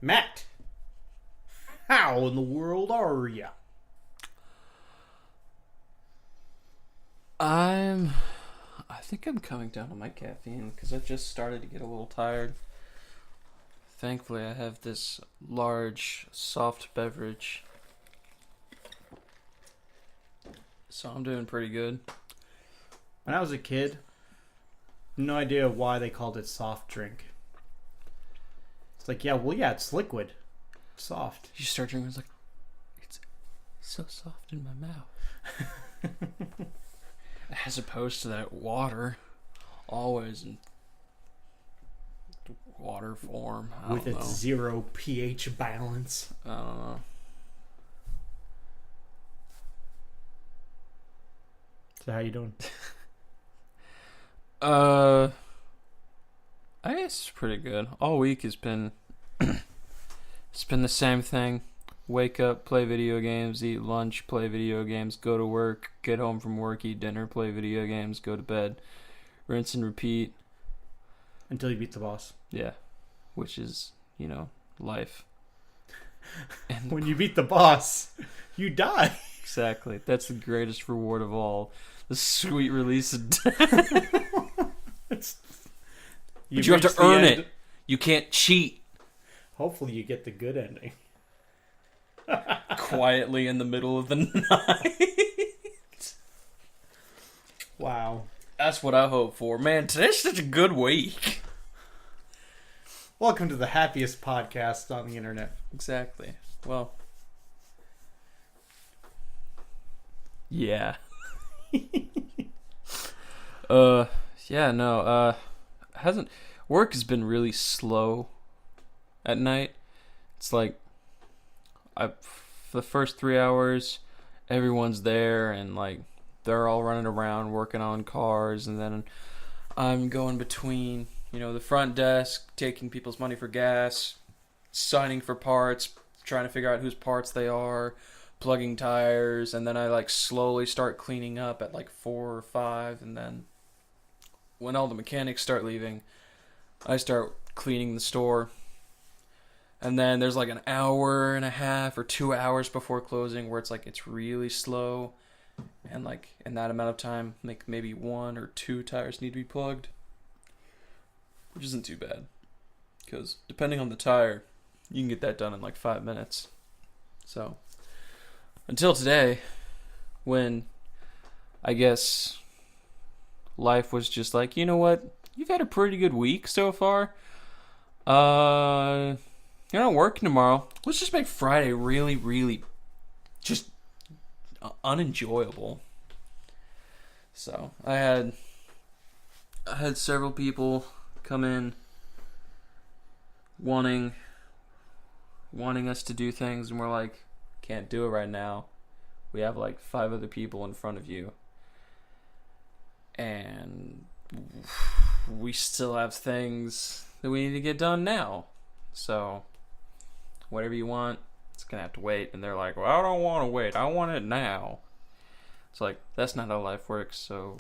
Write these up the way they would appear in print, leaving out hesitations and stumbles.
Matt, how in the world are ya? I think I'm coming down on my caffeine because I've just started to get a little tired. Thankfully, I have this large, soft beverage. So I'm doing pretty good. When I was a kid, no idea why they called it soft drink. It's like, yeah, it's liquid. Soft. You start drinking, it's like, it's so soft in my mouth. As opposed to that water, always in water form. With its 0 pH balance. I don't know. So how you doing? I guess it's pretty good. All week has been it's been the same thing. Wake up, play video games, eat lunch, play video games, go to work, get home from work, eat dinner, play video games, go to bed, rinse and repeat. Until you beat the boss. Yeah. Which is, life. And when you beat the boss, you die. Exactly. That's the greatest reward of all. The sweet release of death. But you have to earn it. You can't cheat. Hopefully you get the good ending. Quietly in the middle of the night. Wow. That's what I hope for. Man, today's such a good week. Welcome to the happiest podcast on the internet. Exactly. Well. Yeah. Work has been really slow at night. It's like for the first 3 hours, everyone's there and like they're all running around working on cars, and then I'm going between, the front desk, taking people's money for gas, signing for parts, trying to figure out whose parts they are, plugging tires, and then I like slowly start cleaning up at like 4 or 5, and then when all the mechanics start leaving, I start cleaning the store. And then there's like an hour and a half or 2 hours before closing where it's like it's really slow, and like in that amount of time, like maybe 1 or 2 tires need to be plugged, which isn't too bad because depending on the tire, you can get that done in like 5 minutes. So until today, when I guess life was just like, you know what, you've had a pretty good week so far. You're not working tomorrow. Let's just make Friday really, really just unenjoyable. So I had several people come in wanting us to do things, and we're like, can't do it right now. We have like 5 other people in front of you, and we still have things that we need to get done now. So whatever you want, it's gonna have to wait. And they're like, well, I don't want to wait, I want it now. It's like, that's not how life works, so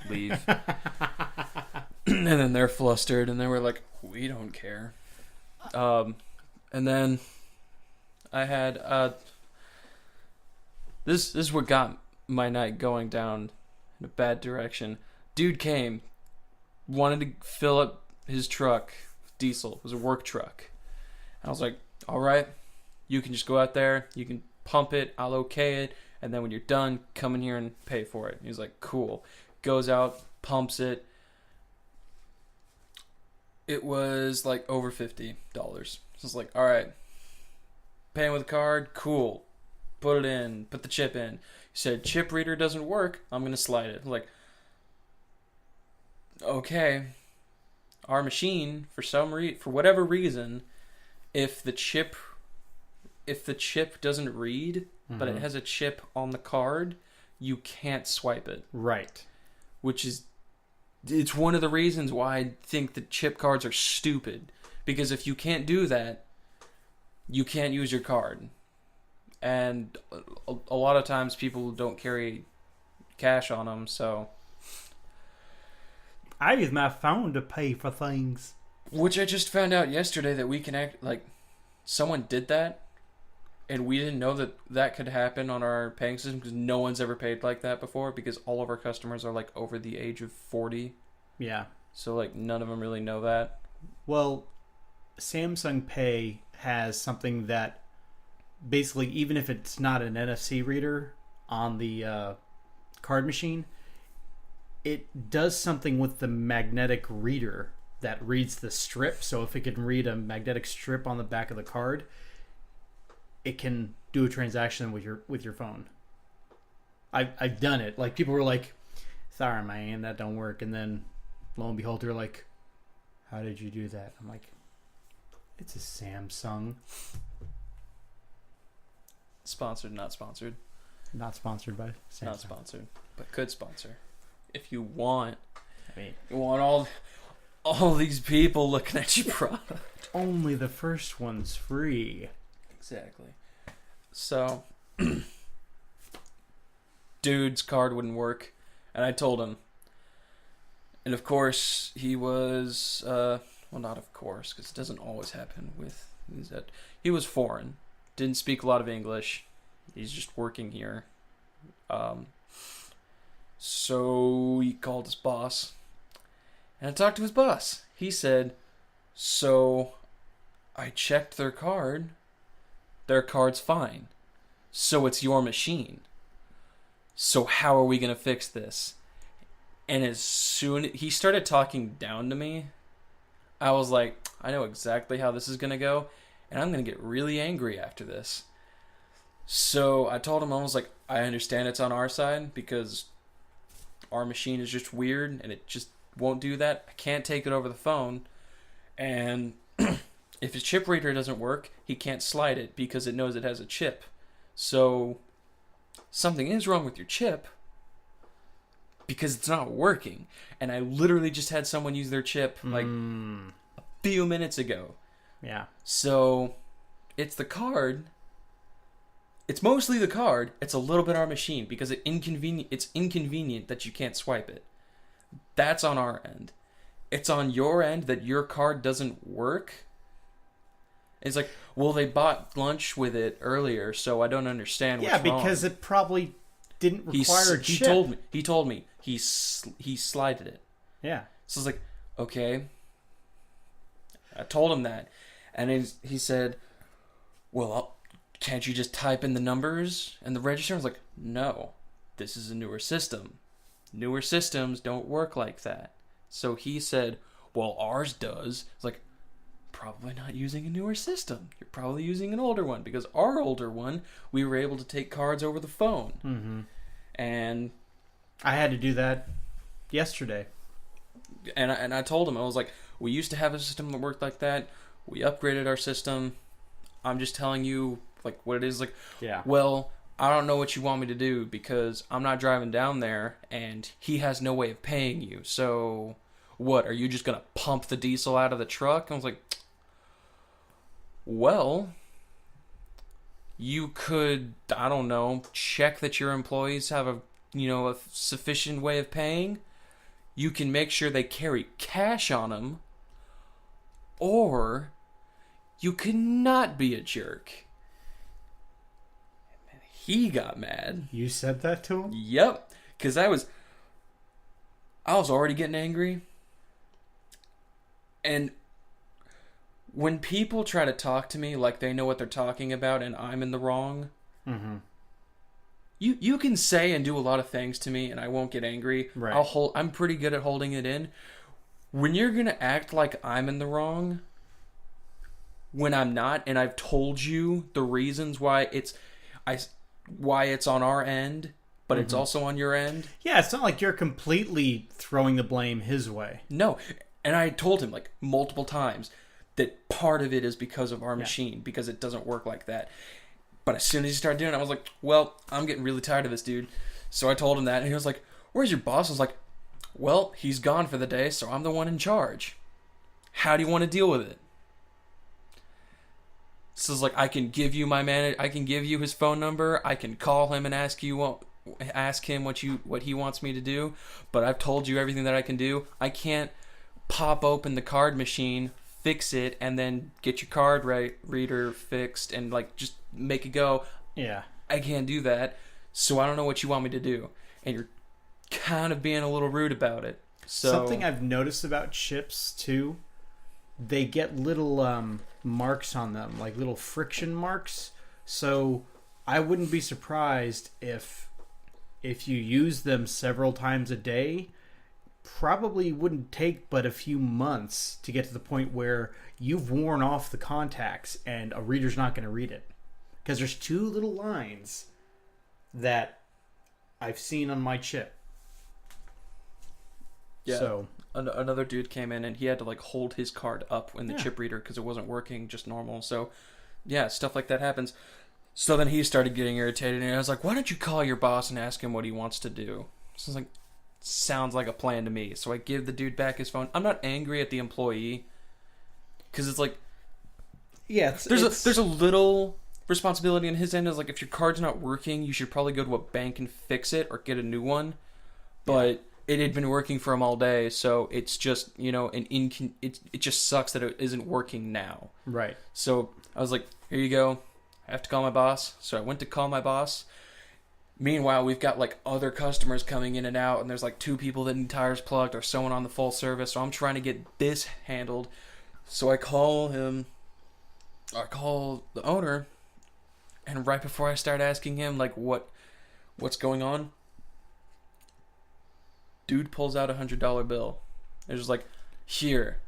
leave. And then they're flustered, and then we're like, we don't care. And then I had this is what got my night going down in a bad direction. Dude came, wanted to fill up his truck with diesel. It was a work truck. And I was like, all right, you can just go out there, you can pump it, I'll okay it, and then when you're done, come in here and pay for it. And he's like, cool. Goes out, pumps it. It was like over $50. So I was like, all right, paying with a card, cool. Put it in, put the chip in. He said, chip reader doesn't work, I'm going to slide it. I'm like, okay. Our machine, for whatever reason, if the chip doesn't read, but it has a chip on the card, you can't swipe it. Right. It's one of the reasons why I think that chip cards are stupid. Because if you can't do that, you can't use your card. And a lot of times people don't carry cash on them, so I use my phone to pay for things. Which I just found out yesterday that we can someone did that, and we didn't know that that could happen on our paying system because no one's ever paid like that before because all of our customers are like over the age of 40. Yeah. So like none of them really know that. Well, Samsung Pay has something that basically, even if it's not an NFC reader on the card machine, it does something with the magnetic reader that reads the strip. So if it can read a magnetic strip on the back of the card, it can do a transaction with your phone. I've done it. Like, people were like, "Sorry, man, that don't work," and then lo and behold, they're like, "How did you do that?" I'm like, "It's a Samsung." Sponsored, not sponsored. Not sponsored by Samsung. Not sponsored, but could sponsor. If you want. I mean, You want all these people looking at your product. only the first one's free. Exactly. So, dude's card wouldn't work, and I told him. And of course, he was, well, not of course, because it doesn't always happen with, he was foreign, didn't speak a lot of English, he's just working here. So he called his boss, and I talked to his boss. He said, so I checked their card's fine. So it's your machine. So how are we going to fix this? And as soon as he started talking down to me, I was like, I know exactly how this is going to go, and I'm going to get really angry after this. So I told him, I was like, I understand it's on our side because our machine is just weird and it just won't do that. I can't take it over the phone. And if his chip reader doesn't work, he can't slide it because it knows it has a chip. So something is wrong with your chip because it's not working. And I literally just had someone use their chip like a few minutes ago. Yeah. So it's the card. It's mostly the card. It's a little bit our machine because it's inconvenient that you can't swipe it. That's on our end. It's on your end that your card doesn't work. It's like, well, they bought lunch with it earlier, so I don't understand what's wrong. Yeah, because it probably didn't require a chip. He told me. He slided it. Yeah. So I was like, okay. I told him that. And he said, well, can't you just type in the numbers and the register? I was like, no, this is a newer system. Newer systems don't work like that. So he said, well, ours does. It's like, probably not using a newer system. You're probably using an older one because our older one, we were able to take cards over the phone. Mm-hmm. And I had to do that yesterday. And I told him, I was like, we used to have a system that worked like that. We upgraded our system. I'm just telling you like what it is. Like, yeah. Well, I don't know what you want me to do because I'm not driving down there and he has no way of paying you. So what, are you just going to pump the diesel out of the truck? I was like, well, you could, I don't know, check that your employees have a sufficient way of paying. You can make sure they carry cash on them, or you cannot be a jerk. And he got mad. You said that to him? Yep, because I was already getting angry. And when people try to talk to me like they know what they're talking about and I'm in the wrong, mm-hmm. You can say and do a lot of things to me and I won't get angry. Right. I'm pretty good at holding it in. When you're going to act like I'm in the wrong when I'm not, and I've told you the reasons why it's on our end, but it's also on your end. Yeah, it's not like you're completely throwing the blame his way. No. And I told him like multiple times that part of it is because of our machine, because it doesn't work like that. But as soon as he started doing it, I was like, well, I'm getting really tired of this dude. So I told him that, and he was like, where's your boss? I was like, well, he's gone for the day, so I'm the one in charge. How do you want to deal with it? So it's like, I can give you I can give you his phone number. I can call him and ask him what he wants me to do. But I've told you everything that I can do. I can't pop open the card machine, fix it and then get your card reader fixed and like just make it go. Yeah. I can't do that, so I don't know what you want me to do. And you're kind of being a little rude about it. So something I've noticed about chips too, they get little marks on them, like little friction marks. So I wouldn't be surprised if you use them several times a day, probably wouldn't take but a few months to get to the point where you've worn off the contacts and a reader's not going to read it. Because there's two little lines that I've seen on my chip. Yeah. So another dude came in and he had to like hold his card up in the Yeah. chip reader because it wasn't working just normal. So yeah, stuff like that happens. So then he started getting irritated and I was like, why don't you call your boss and ask him what he wants to do? So I was like, sounds like a plan to me. So I give the dude back his phone. I'm not angry at the employee because it's like, yeah, there's a little responsibility on his end. Is like, if your card's not working, you should probably go to a bank and fix it or get a new one. But it had been working for him all day, so it's just, you know, it just sucks that it isn't working now. right. So I was like, here you go. I have to call my boss. So I went to call my boss. Meanwhile, we've got like other customers coming in and out, and there's like 2 people that need tires plugged or someone on the full service. So I'm trying to get this handled. So I call him. I call the owner, and right before I start asking him like what's going on, dude pulls out $100 bill. It's just like, here,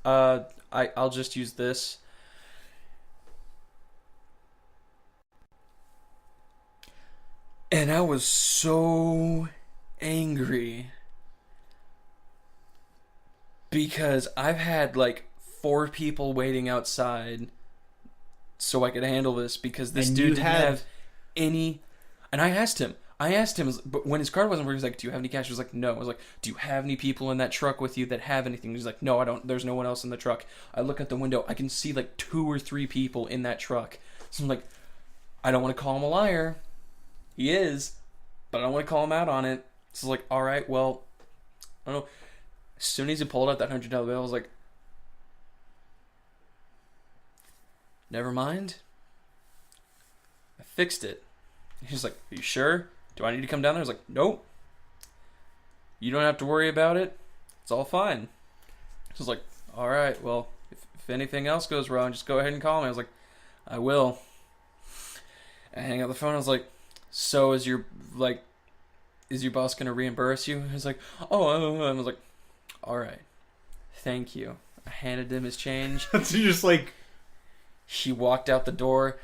I'll just use this. And I was so angry because I've had like 4 people waiting outside so I could handle this because this And dude you didn't had- have any. And I asked him, but when his card wasn't working, he was like, do you have any cash? I was like, no. I was like, do you have any people in that truck with you that have anything? He's like, no, I don't. There's no one else in the truck. I look out the window. I can see like 2 or 3 people in that truck. So I'm like, I don't want to call him a liar. He is, but I don't want to call him out on it. So like, all right, well, I don't know. As soon as he pulled out that $100 bill, I was like, never mind. I fixed it. He's like, are you sure? Do I need to come down there? I was like, nope. You don't have to worry about it. It's all fine. So I was like, all right, well, if anything else goes wrong, just go ahead and call me. I was like, I will. I hang up the phone. I was like, so is your boss going to reimburse you? He was like, oh, I was like, all right. Thank you. I handed him his change. So you're just like, He walked out the door,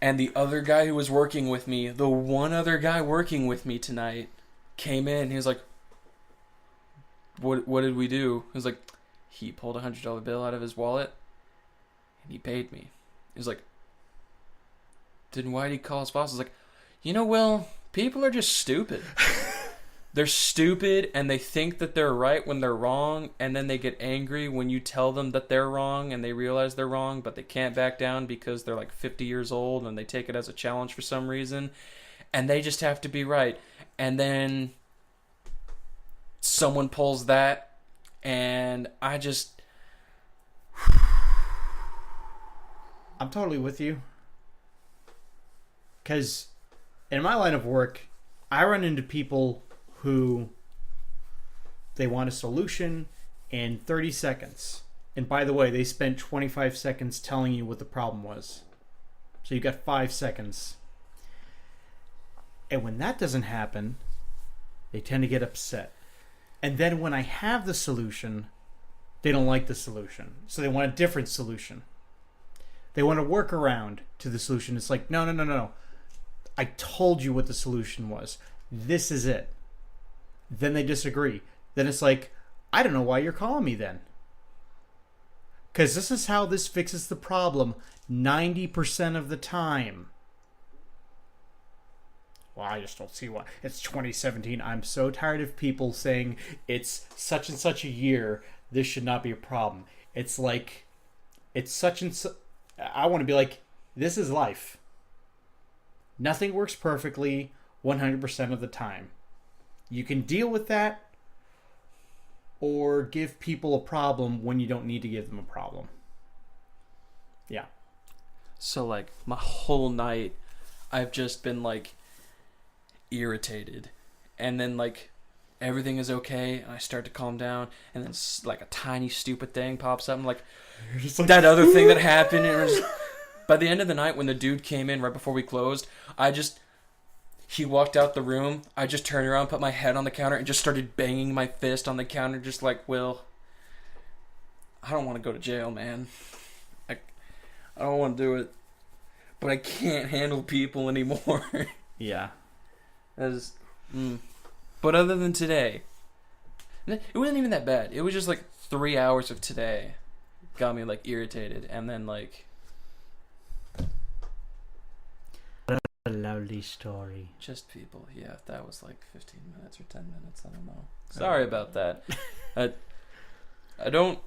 and the other guy who was working with me, the one other guy working with me tonight, came in. He was like, what did we do? He was like, he pulled a $100 bill out of his wallet, and he paid me. He was like, then why did he call his boss? I was like, Will, people are just stupid. They're stupid, and they think that they're right when they're wrong, and then they get angry when you tell them that they're wrong, and they realize they're wrong, but they can't back down because they're like 50 years old, and they take it as a challenge for some reason, and they just have to be right. And then someone pulls that, and I just... I'm totally with you. Because in my line of work, I run into people who they want a solution in 30 seconds. And by the way, they spent 25 seconds telling you what the problem was. So you got 5 seconds. And when that doesn't happen, they tend to get upset. And then when I have the solution, they don't like the solution. So they want a different solution. They want a workaround to the solution. It's like, no. I told you what the solution was. This is it. Then they disagree. Then it's like, I don't know why you're calling me then. Because this is how this fixes the problem 90% of the time. Well, I just don't see why. It's 2017. I'm so tired of people saying it's such and such a year. This should not be a problem. It's like, it's such and such. I want to be like, this is life. Nothing works perfectly 100% of the time. You can deal with that, or give people a problem when you don't need to give them a problem. Yeah. So, like, my whole night, I've just been, like, irritated. And then, like, everything is okay, and I start to calm down, and then, like, a tiny stupid thing pops up. I'm like, that other thing that happened. And by the end of the night, when the dude came in right before we closed, he walked out the room. I just turned around, put my head on the counter, and just started banging my fist on the counter, just like, Will, I don't want to go to jail, man. I don't want to do it. But I can't handle people anymore. Yeah. But other than today, it wasn't even that bad. It was just like 3 hours of today got me like irritated, and then like A lovely story. just people. Yeah, that was like 15 minutes or 10 minutes. I don't know. Sorry about that. I don't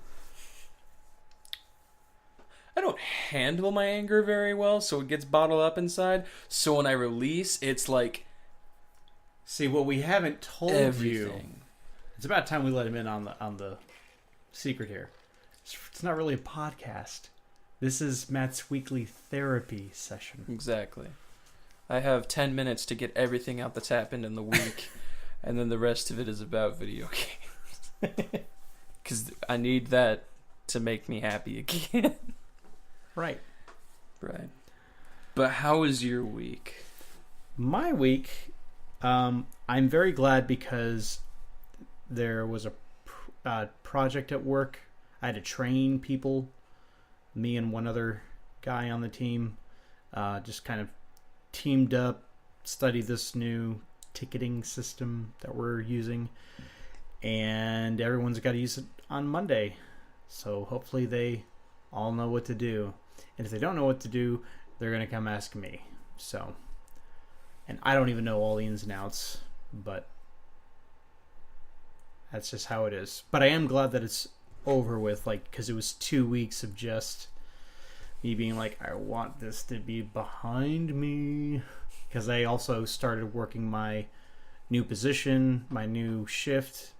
handle my anger very well, so it gets bottled up inside. So when I release, it's like See, what we haven't told you, everything. it's about time we let him in on the secret here. It's not really a podcast. This is Matt's weekly therapy session. Exactly. I have 10 minutes to get everything out that's happened in the week, and then the rest of it is about video games. Because I need that to make me happy again. Right. Right. But how was your week? My week, I'm very glad because there was a project at work. I had to train people, me and one other guy on the team, just kind of teamed up, studied this new ticketing system that we're using, and everyone's got to use it on Monday. So hopefully they all know what to do. And if they don't know what to do, they're going to come ask me. So, and I don't even know all the ins and outs, but that's just how it is. But I am glad that it's over with, like, because it was 2 weeks of just me being like, I want this to be behind me. Because I also started working my new position, my new shift,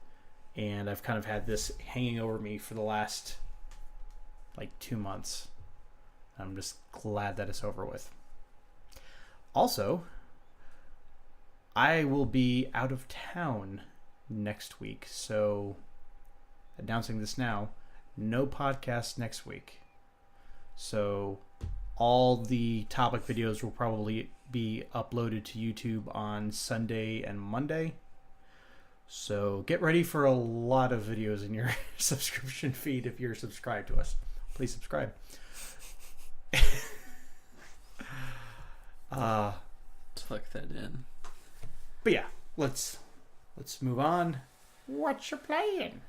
and I've kind of had this hanging over me for the last, like, 2 months. I'm just glad that it's over with. Also, I will be out of town next week, so announcing this now, no podcast next week. So all the topic videos will probably be uploaded to YouTube on Sunday and Monday. So get ready for a lot of videos in your subscription feed if you're subscribed to us. Please subscribe. Tuck that in. But yeah, let's move on. What you playing?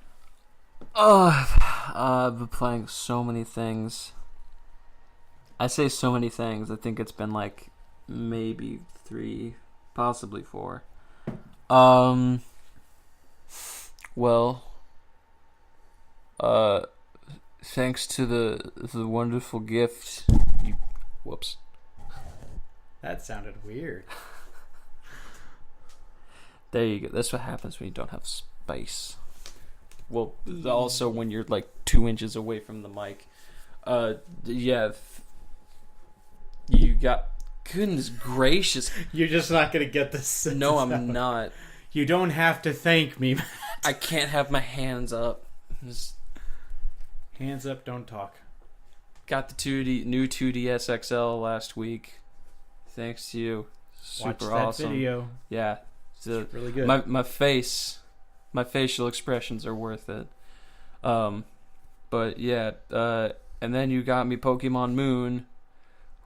Oh, I've been playing so many things. I say so many things. I think it's been like maybe 3, possibly 4. Well, thanks to the wonderful gift. Whoops. That sounded weird. There you go. That's what happens when you don't have space. Well, also when you're like 2 inches away from the mic. Yeah. You got... Goodness gracious. You're just not going to get this. No, I'm not. You don't have to thank me. I can't have my hands up. Just hands up, don't talk. got the new 2DS XL last week. Thanks to you. Super Watch that awesome. video. Yeah. It's really good. My facial expressions are worth it. But yeah, and then you got me Pokemon Moon,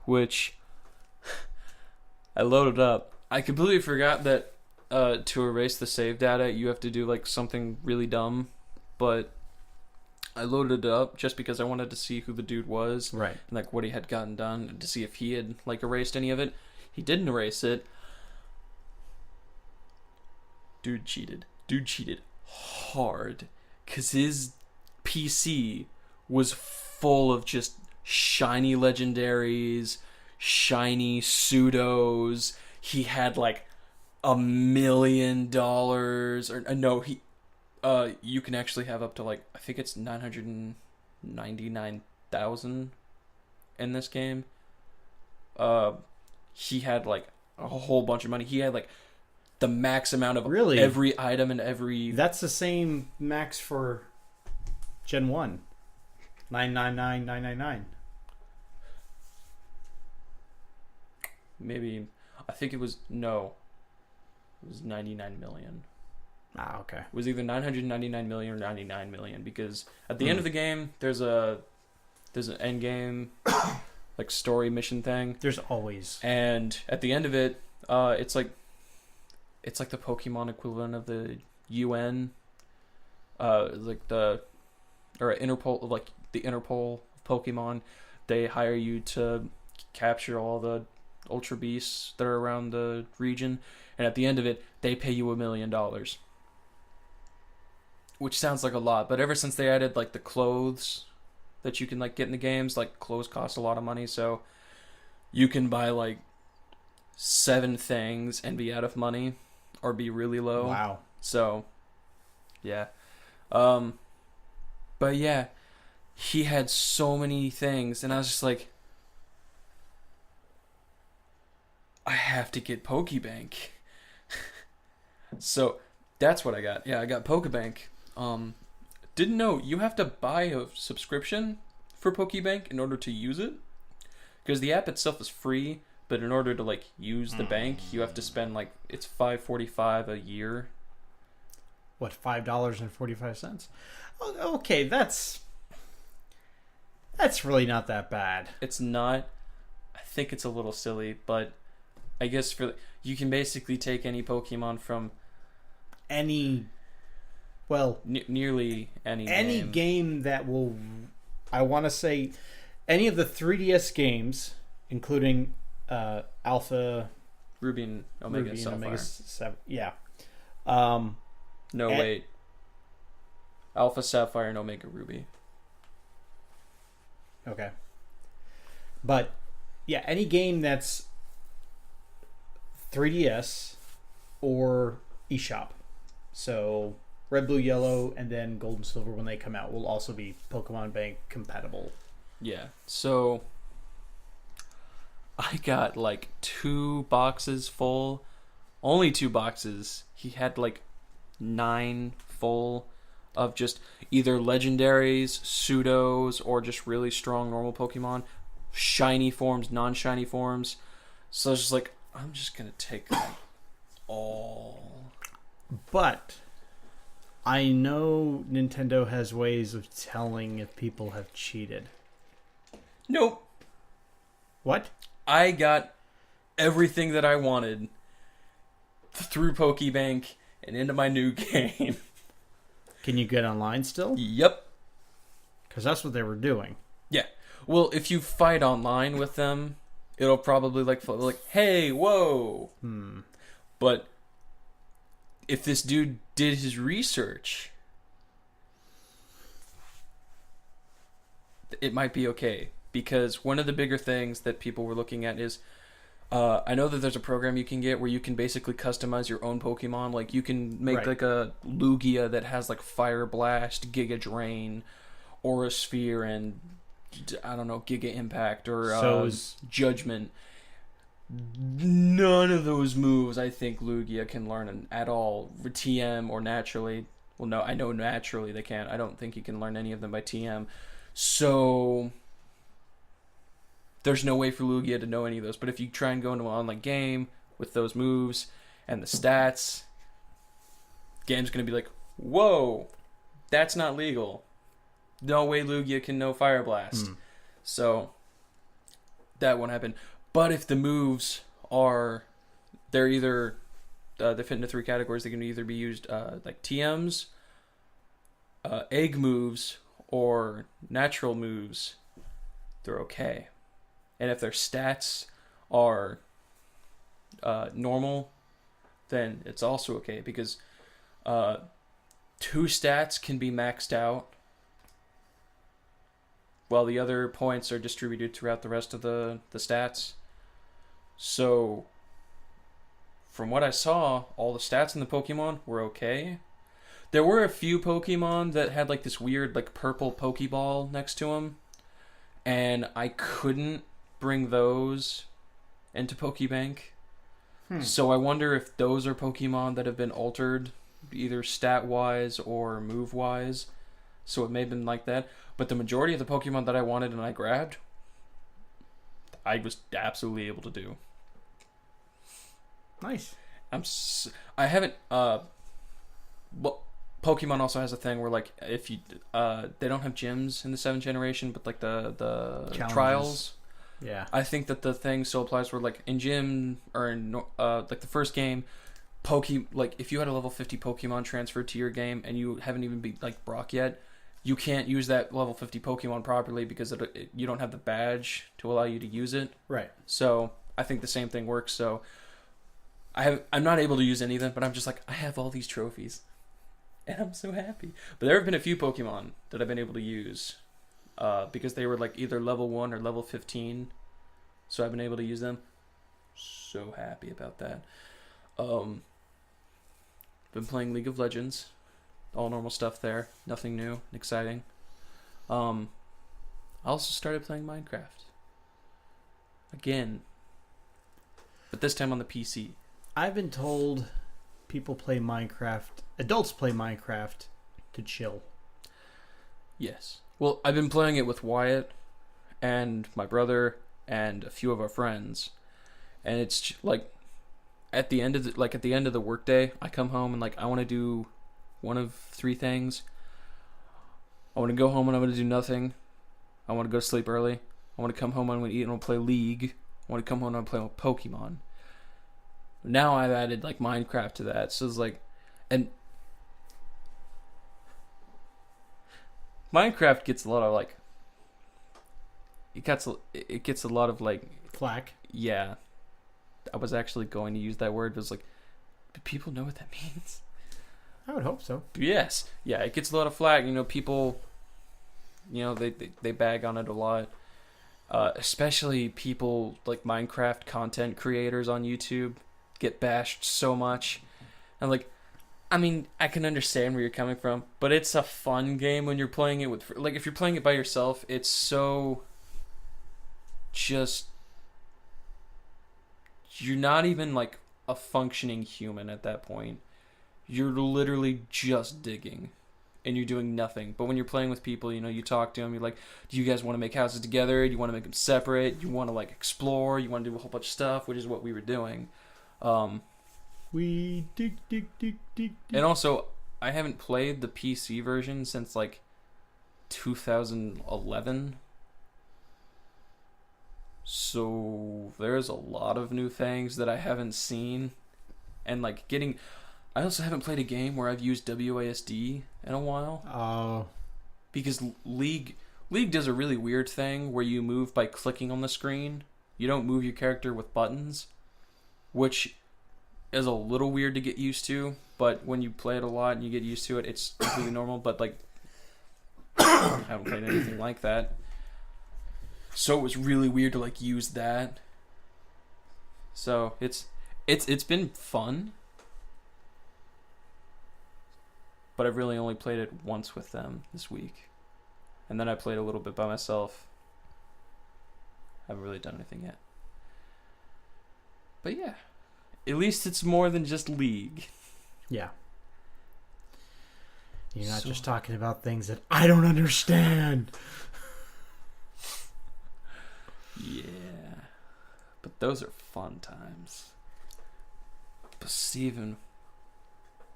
which I loaded up. I completely forgot that to erase the save data, you have to do like something really dumb, but I loaded it up just because I wanted to see who the dude was, right? And like what he had gotten done, and to see if he had like erased any of it. He didn't erase it. Dude cheated hard, cause his PC was full of just shiny legendaries, shiny pseudos. He had like $1 million, or no, You can actually have up to like, I think it's 999,000 in this game. He had like a whole bunch of money. He had like the max amount of Really? every item and every. That's the same max for Gen 1. 999,999. Maybe, I think it was, no. It was 99 million. Ah, okay. It was either 999 million or 99 million, because at the end of the game, there's an end game, like story mission thing. There's always. And at the end of it, it's like the Pokemon equivalent of the UN, like Interpol, like the Interpol of Pokemon. They hire you to capture all the Ultra Beasts that are around the region, and at the end of it, they pay you $1 million. Which sounds like a lot, but ever since they added like the clothes that you can like get in the games, like clothes cost a lot of money, so you can buy like 7 things and be out of money or be really low. Wow. So, yeah. But yeah, he had so many things, and I was just like, I have to get Pokebank. So that's what I got. Yeah, I got Pokebank. Didn't know you have to buy a subscription for Pokebank in order to use it, because the app itself is free, but in order to like use the bank, you have to spend like, it's $5.45 a year. What, $5.45? Okay, that's really not that bad. It's not. I think it's a little silly, but I guess you can basically take any Pokemon from Any, well, nearly any game that will, I want to say, any of the 3DS games, including Alpha, Ruby and Omega Ruby and Sapphire. Omega 7, yeah. No, wait. Alpha Sapphire and Omega Ruby. Okay. But yeah, any game that's 3DS or eShop. So Red, Blue, Yellow, and then Gold and Silver when they come out will also be Pokemon Bank compatible. Yeah. So I got like 2 boxes full. Only 2 boxes. He had like 9 full of just either legendaries, pseudos, or just really strong normal Pokemon. Shiny forms, non-shiny forms. So I was just like, I'm just going to take them all. But I know Nintendo has ways of telling if people have cheated. Nope. What? I got everything that I wanted through Pokebank and into my new game. Can you get online still? Yep. Because that's what they were doing. Yeah. Well, if you fight online with them, it'll probably like, hey, whoa. But if this dude did his research, it might be okay. Because one of the bigger things that people were looking at is, I know that there's a program you can get where you can basically customize your own Pokemon. Like, you can make like a Lugia that has like Fire Blast, Giga Drain, Aura Sphere, and I don't know, Giga Impact or Judgment. None of those moves I think Lugia can learn at all. TM or naturally. Well, no, I know naturally they can't. I don't think you can learn any of them by TM. So there's no way for Lugia to know any of those. But if you try and go into an online game with those moves and the stats, game's going to be like, whoa, that's not legal. No way Lugia can know Fire Blast. So that won't happen. But if the moves are, they're either, they fit into 3 categories. They can either be used like TMs, egg moves, or natural moves. They're okay. And if their stats are normal, then it's also okay. Because 2 stats can be maxed out, while the other points are distributed throughout the rest of the stats. So, from what I saw, all the stats in the Pokemon were okay. There were a few Pokemon that had like this weird like purple Pokeball next to them, and I couldn't bring those into Pokebank. So I wonder if those are Pokemon that have been altered, either stat-wise or move-wise. So it may have been like that. But the majority of the Pokemon that I wanted and I grabbed, I was absolutely able to do. Nice. I haven't. Well, Pokemon also has a thing where like if you they don't have gyms in the 7th generation, but like the Challenges. trials. Yeah. I think that the thing still applies where like in gym or in like the first game, like if you had a level 50 Pokemon transferred to your game and you haven't even beat like Brock yet, you can't use that level 50 Pokemon properly because you don't have the badge to allow you to use it. Right. So I think the same thing works. So I'm not able to use any of them, but I'm just like, I have all these trophies, and I'm so happy. But there have been a few Pokemon that I've been able to use because they were like either level 1 or level 15, so I've been able to use them. So happy about that. Been playing League of Legends. All normal stuff there. Nothing new, exciting. I also started playing Minecraft. Again. But this time on the PC. I've been told people play Minecraft, adults play Minecraft to chill. Yes. Well, I've been playing it with Wyatt and my brother and a few of our friends. And it's like at the end of the workday, I come home and like I want to do one of 3 things. I want to go home and I'm going to do nothing. I want to go to sleep early. I want to come home and I'm going to eat and I'll play League. I want to come home and I'll play Pokemon. Now I've added like Minecraft to that. So it's like, and Minecraft gets a lot of like, it gets a lot of like Flack. Yeah. I was actually going to use that word, but it's like, do people know what that means? I would hope so. Yes. Yeah, it gets a lot of flack. You know, people, they bag on it a lot. Especially people like Minecraft content creators on YouTube get bashed so much. And like, I mean, I can understand where you're coming from, but it's a fun game when you're playing it with, like, if you're playing it by yourself, it's so just, you're not even like a functioning human at that point. You're literally just digging and you're doing nothing. But when you're playing with people, you talk to them, you're like, do you guys want to make houses together? Do you want to make them separate? You want to like explore? You want to do a whole bunch of stuff, which is what we were doing. We dig. And also, I haven't played the PC version since like 2011. So there's a lot of new things that I haven't seen. And like I also haven't played a game where I've used WASD in a while. Oh. Because League does a really weird thing where you move by clicking on the screen. You don't move your character with buttons, which is a little weird to get used to, but when you play it a lot and you get used to it, it's completely normal. But like, I haven't played anything like that, so it was really weird to like use that. So it's been fun, but I've really only played it once with them this week, and then I played a little bit by myself. Haven't really done anything yet, but yeah. At least it's more than just League. Yeah. You're not just talking about things that I don't understand. Yeah. But those are fun times. But Steven,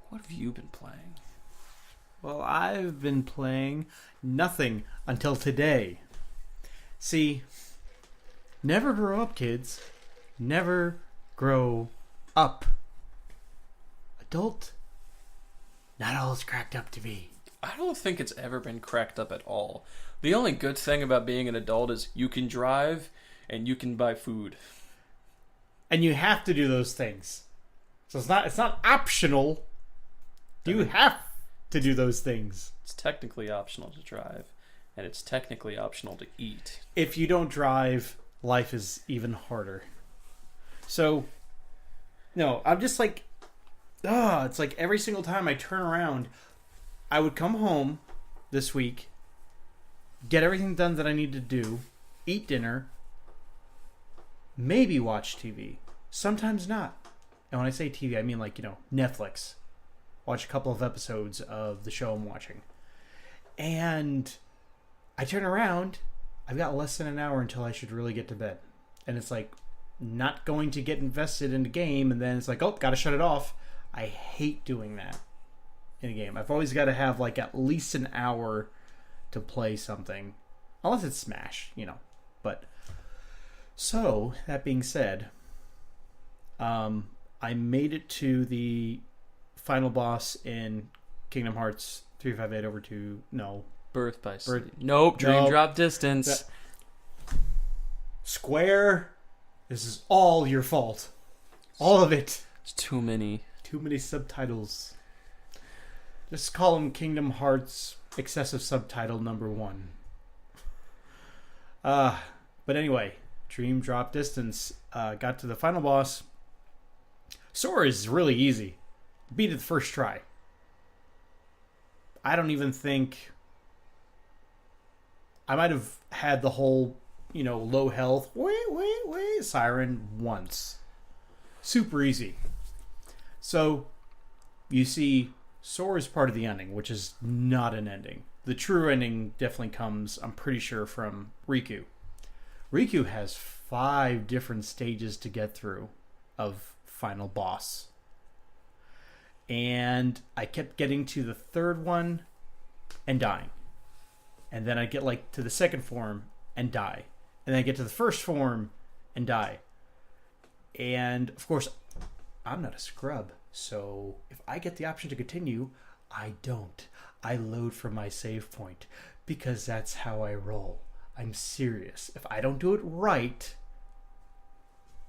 what have you been playing? Well, I've been playing nothing until today. See, never grow up, kids. Never grow up. Adult, not all it's cracked up to be. I don't think it's ever been cracked up at all. The only good thing about being an adult is you can drive and you can buy food. And you have to do those things. So it's not optional. You have to do those things. It's technically optional to drive, and it's technically optional to eat. If you don't drive, life is even harder. So, no, I'm just like, it's like every single time I turn around, I would come home this week, get everything done that I need to do, eat dinner, maybe watch TV. Sometimes not. And when I say TV, I mean like, Netflix. Watch a couple of episodes of the show I'm watching. And I turn around, I've got less than an hour until I should really get to bed. And it's like not going to get invested in the game, and then it's like, oh, gotta shut it off. I hate doing that in a game. I've always got to have like at least an hour to play something. Unless it's Smash, But so, that being said, I made it to the final boss in Kingdom Hearts 358 over to Birth by Sleep. Nope, Dream Drop Distance. Square, this is all your fault. All of it. It's too many. Too many subtitles. Just call them Kingdom Hearts excessive subtitle number 1. But anyway, Dream Drop Distance. Got to the final boss. Sora is really easy. Beat it the first try. I don't even think... I might have had the whole, low health, wait, siren once. Super easy. So, you see, Sora's part of the ending, which is not an ending. The true ending definitely comes, I'm pretty sure, from Riku. Riku has 5 different stages to get through of final boss. And I kept getting to the 3rd one and dying. And then I get to the 2nd form and die. And then I get to the 1st form and die. And of course, I'm not a scrub. So if I get the option to continue, I don't. I load from my save point. Because that's how I roll. I'm serious. If I don't do it right,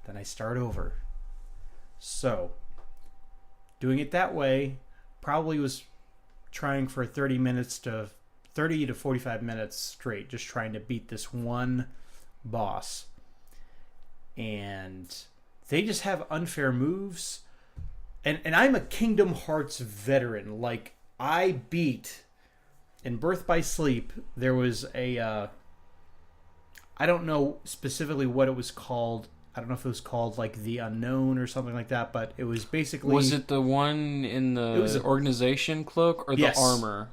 then I start over. So, doing it that way probably was trying for 30 to 45 minutes straight, just trying to beat this one boss. And they just have unfair moves. And I'm a Kingdom Hearts veteran. Like, I beat in Birth by Sleep, there was a I don't know specifically what it was called. I don't know if it was called like The Unknown or something like that, but it was basically... Was it the one in the organization cloak or the armor?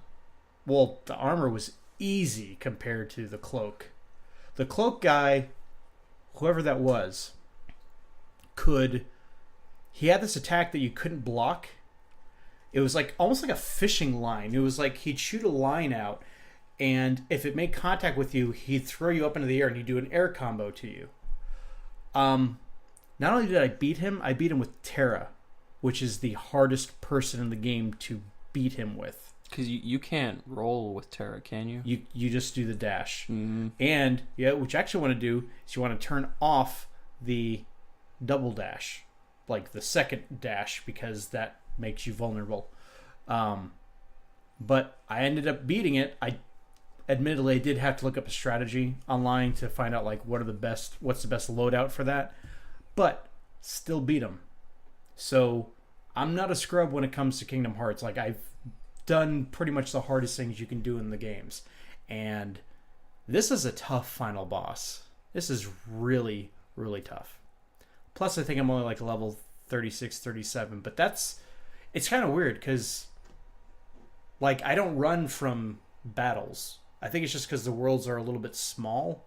Well, the armor was easy compared to the cloak. The cloak guy, whoever that was, he had this attack that you couldn't block. It was like almost like a fishing line. It was like he'd shoot a line out, and if it made contact with you, he'd throw you up into the air and he'd do an air combo to you. Not only did I beat him with Terra, which is the hardest person in the game to beat him with. Because you can't roll with Terra, can you? You just do the dash. Mm-hmm. And, what you actually want to do is you want to turn off the double dash, like the second dash, because that makes you vulnerable. But I ended up beating it. Admittedly, I did have to look up a strategy online to find out like what's the best loadout for that, but still beat him. So I'm not a scrub when it comes to Kingdom Hearts. Like, I've done pretty much the hardest things you can do in the games, and this is a tough final boss. This is really, really tough. Plus, I think I'm only like level 36, 37, but it's kind of weird because like I don't run from battles. I think it's just because the worlds are a little bit small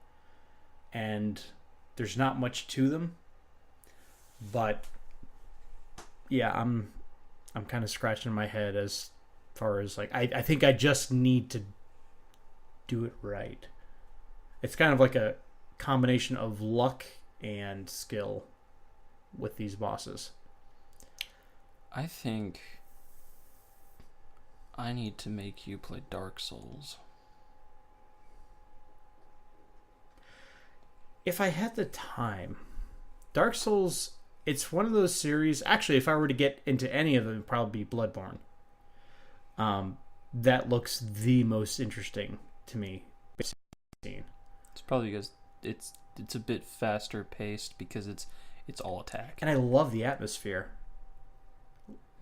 and there's not much to them. But yeah, I'm kind of scratching my head as far as like I think I just need to do it right. It's kind of like a combination of luck and skill with these bosses. I think I need to make you play Dark Souls. If I had the time, Dark Souls, it's one of those series. Actually, if I were to get into any of them, it'd probably be Bloodborne. That looks the most interesting to me. It's probably because it's a bit faster paced because it's all attack. And I love the atmosphere.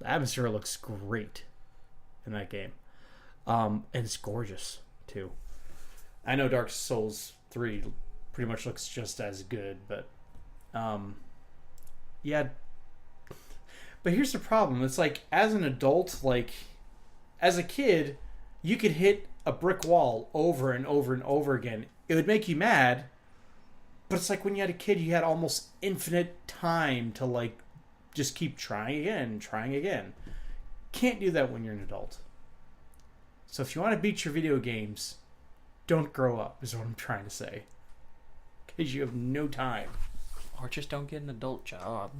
The atmosphere looks great in that game. And it's gorgeous too. I know Dark Souls 3 pretty much looks just as good, but yeah. But here's the problem. It's like, as an adult, like, as a kid, you could hit a brick wall over and over and over again. It would make you mad, but it's like when you had a kid, you had almost infinite time to, like, just keep trying again, trying again. Can't do that when you're an adult. So if you want to beat your video games, don't grow up, is what I'm trying to say. Because you have no time. Or just don't get an adult job.